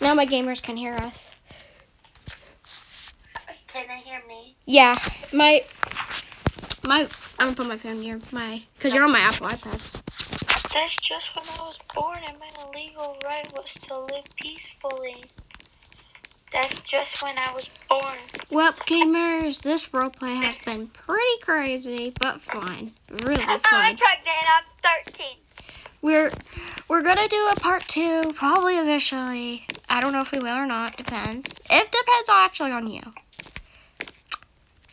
Now my gamers can hear us. Can they hear me? Yeah, I'm gonna put my phone near because you're on my Apple iPads. That's just when I was born and my legal right was to live peacefully. That's just when I was born. Well, gamers, this roleplay has been pretty crazy, but fun. Really fun. I'm pregnant. I'm 13. We're gonna do a part 2, probably eventually. I don't know if we will or not. Depends. It depends actually on you.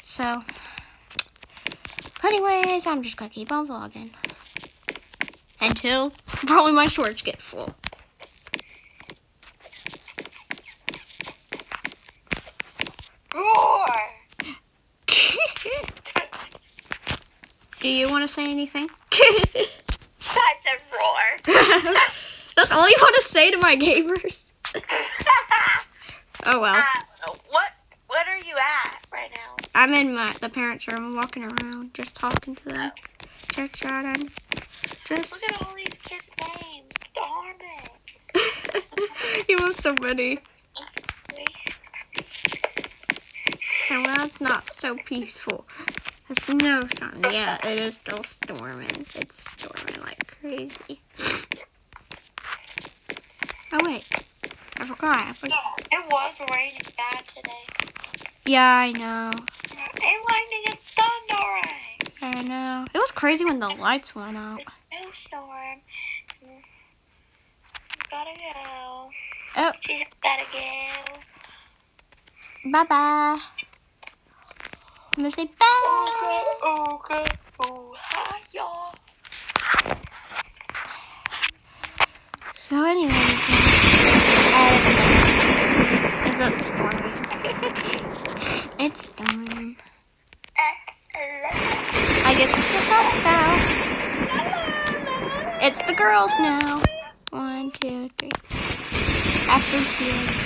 So, anyways, I'm just gonna keep on vlogging until probably my shorts get full. Roar! Do you want to say anything? That's a roar. That's all you want to say to my gamers? Oh well. What are you at right now? I'm in the parents' room. I'm walking around, just talking to them. Chit-chatting. Just... Look at all these kids' names. Darn it. You have so many. And well, it's not so peaceful. The snow's starting. Yeah, it is still storming. It's storming like crazy. Oh, wait. I forgot. It was raining bad today. Yeah, I know. And lightning and thundering. I know. It was crazy when the lights went out. Snowstorm. Gotta go. Oh. She's gotta go. Bye-bye. I'm gonna say bye. Okay. Oh, hi, y'all. So anyways, is it storming? It's storming. I guess it's just us now. It's the girls now. 1, 2, 3. After kids.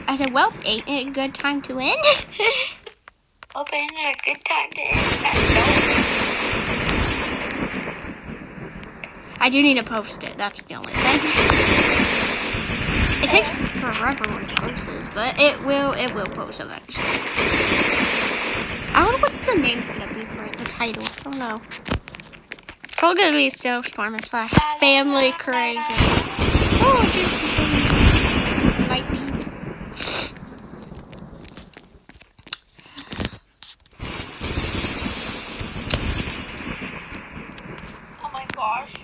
I said, well, ain't it a good time to end? Hope it ain't a good time to end. I do need to post it. That's the only thing. It takes forever when it posts, but it will post eventually. I don't know what the name's gonna be for it, the title. I don't know. It's probably gonna be Snowstorm / Family Crazy. Oh, just lightning. Oh my gosh.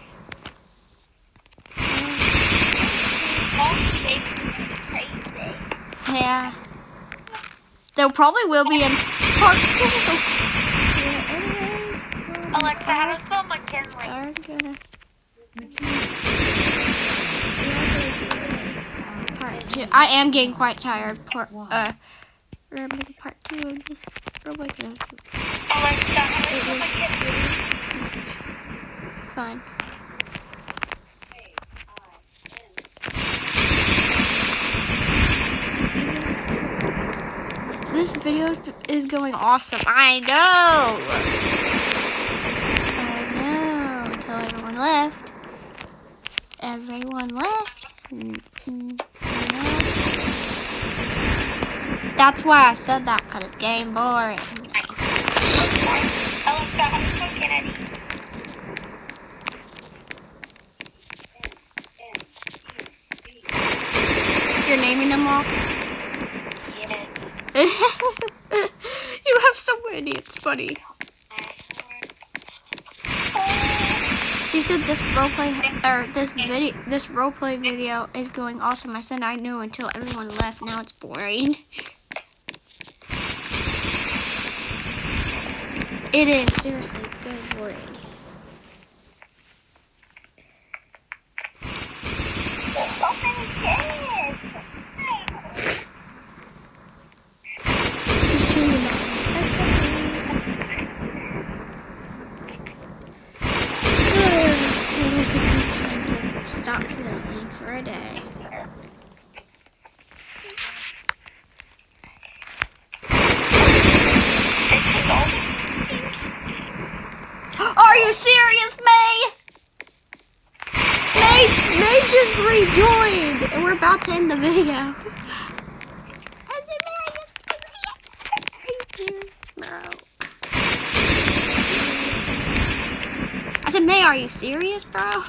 Crazy. Yeah. There probably will be in part 2. Alexa, how to spell McKinley? Part 2. I am getting quite tired. We're making part 2 of this. Alexa, how to spell McKinley? Fun. This video is going awesome. I know. Until everyone left. That's why I said that, because it's getting boring. Alexa, how to spell Kennedy? You're naming them all? Yes. You have so many. It's funny. She said this roleplay video is going awesome. I said I knew until everyone left. Now it's boring. It is, seriously, it's getting boring. There's so many kids. She's changing back. It is a good time to stop filming for a day. forgot to end the video. I said, May, are you serious, bro?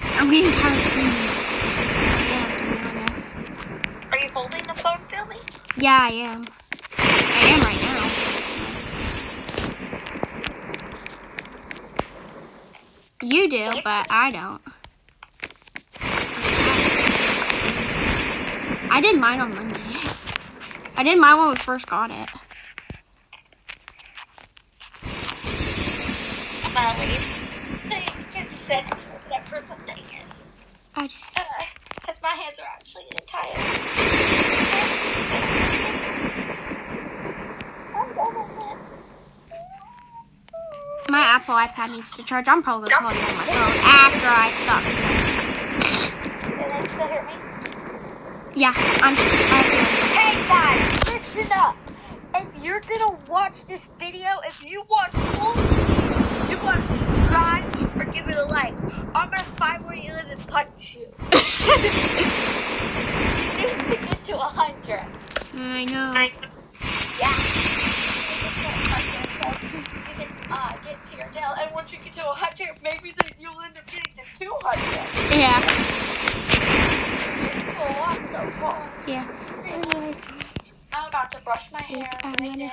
I'm getting tired of filming. I am, to be honest. Are you holding the phone filming? Yeah, I am. I am right now. You do, but I don't. I did mine on Monday. I did mine when we first got it. I'm gonna leave. So you can sit whatever the thing is. I did. Because my hands are actually getting tired. I'm done with it. My Apple iPad needs to charge. I'm probably gonna call you on my phone after I stop filming. Can they still hear me? Yeah, I have to. Hey guys, listen up. If you're gonna watch this video, if you watch full, you want to subscribe or give it a like. I'm gonna find where you live and punch you. You need to get to 100. I know. Yeah. You need to get to 100 so you can get to your nail. And once you get to 100, maybe then you'll end up getting to 200. Yeah. You're getting to a lot so far. Yeah. I'm about to brush my hair, clean it,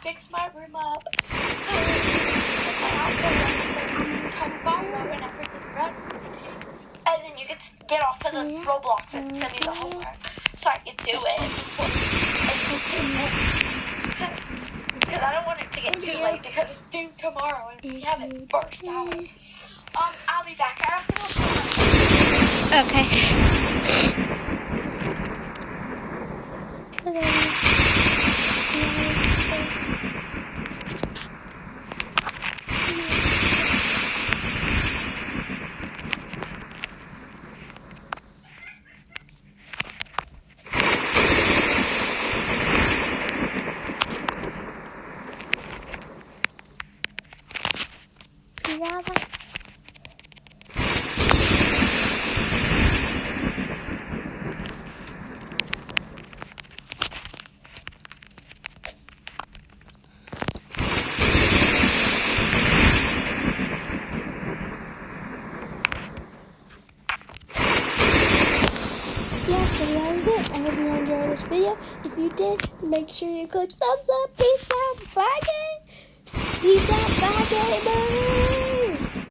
fix my room up, get my outfit ready for tomorrow and everything ready. And then you can get off of the Roblox and send me the homework so I can do it before it's too late. Because I don't want it to get too late because it's due tomorrow and we haven't burst out. I'll be back. I have to go somewhere. Okay. Yeah, so that was it. I hope you enjoyed this video. If you did, make sure you click thumbs up. Peace out. Bye, gang. Peace out. Bye, gamers.